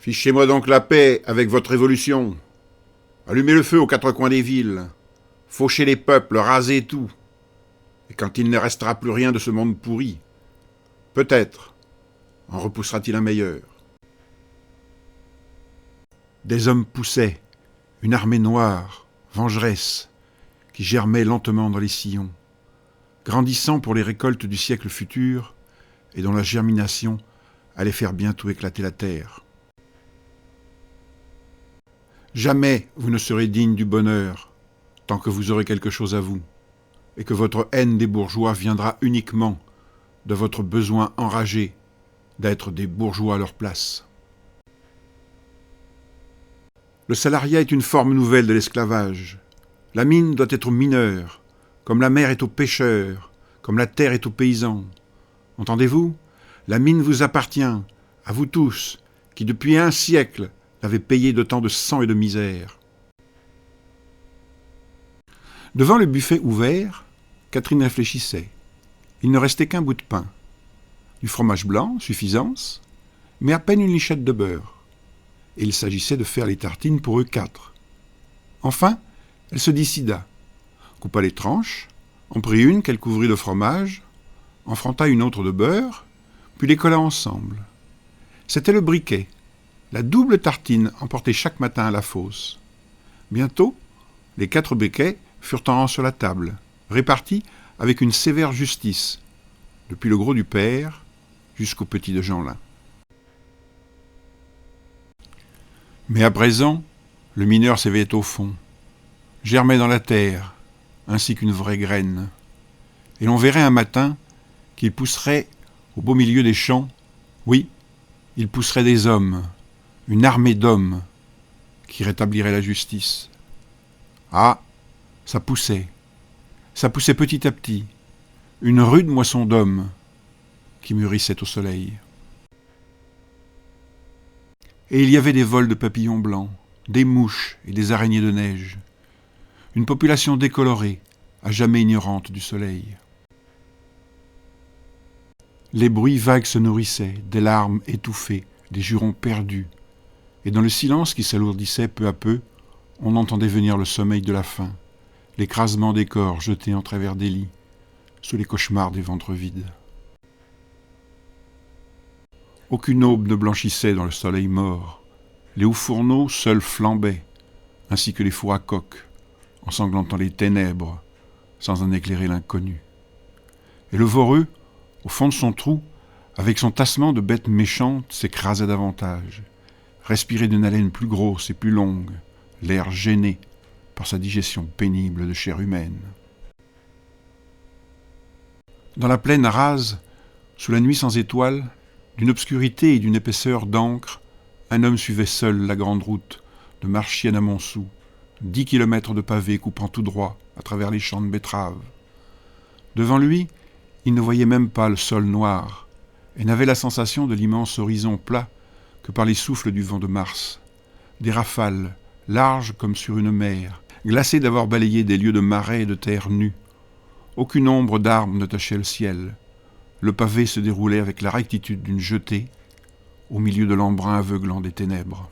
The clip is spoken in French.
Fichez-moi donc la paix avec votre révolution. Allumez le feu aux quatre coins des villes. Fauchez les peuples, rasez tout. Et quand il ne restera plus rien de ce monde pourri, peut-être en repoussera-t-il un meilleur. Des hommes poussaient, une armée noire, vengeresse, qui germait lentement dans les sillons, grandissant pour les récoltes du siècle futur et dont la germination allait faire bientôt éclater la terre. Jamais vous ne serez digne du bonheur tant que vous aurez quelque chose à vous, et que votre haine des bourgeois viendra uniquement de votre besoin enragé d'être des bourgeois à leur place. Le salariat est une forme nouvelle de l'esclavage. La mine doit être au mineur, comme la mer est au pêcheur, comme la terre est aux paysans. Entendez-vous ? La mine vous appartient, à vous tous, qui depuis un siècle l'avez payé de tant de sang et de misère. Devant le buffet ouvert, Catherine réfléchissait. Il ne restait qu'un bout de pain. Du fromage blanc, suffisance, mais à peine une lichette de beurre. Et il s'agissait de faire les tartines pour eux 4. Enfin, elle se décida, coupa les tranches, en prit une qu'elle couvrit de fromage, en fronta une autre de beurre, puis les colla ensemble. C'était le briquet, la double tartine emportée chaque matin à la fosse. Bientôt, les 4 briquets furent en rang sur la table, répartis avec une sévère justice, depuis le gros du père jusqu'au petit de Jeanlin. Mais à présent, le mineur s'éveillait au fond, germait dans la terre, ainsi qu'une vraie graine, et l'on verrait un matin qu'il pousserait au beau milieu des champs, oui, il pousserait des hommes, une armée d'hommes, qui rétablirait la justice. Ah, ça poussait petit à petit, une rude moisson d'hommes qui mûrissait au soleil. Et il y avait des vols de papillons blancs, des mouches et des araignées de neige, une population décolorée, à jamais ignorante du soleil. Les bruits vagues se nourrissaient, des larmes étouffées, des jurons perdus, et dans le silence qui s'alourdissait peu à peu, on entendait venir le sommeil de la faim, l'écrasement des corps jetés en travers des lits, sous les cauchemars des ventres vides. Aucune aube ne blanchissait dans le soleil mort. Les hauts fourneaux seuls flambaient, ainsi que les fours à coke, ensanglantant les ténèbres, sans en éclairer l'inconnu. Et le voreux, au fond de son trou, avec son tassement de bête méchante, s'écrasait davantage, respirait d'une haleine plus grosse et plus longue, l'air gêné par sa digestion pénible de chair humaine. Dans la plaine rase, sous la nuit sans étoiles, d'une obscurité et d'une épaisseur d'encre, un homme suivait seul la grande route de Marchienne à Montsou, 10 kilomètres de pavés coupant tout droit à travers les champs de betteraves. Devant lui, il ne voyait même pas le sol noir et n'avait la sensation de l'immense horizon plat que par les souffles du vent de mars. Des rafales, larges comme sur une mer, glacées d'avoir balayé des lieux de marais et de terre nue. Aucune ombre d'arbre ne tachait le ciel. Le pavé se déroulait avec la rectitude d'une jetée au milieu de l'embrun aveuglant des ténèbres.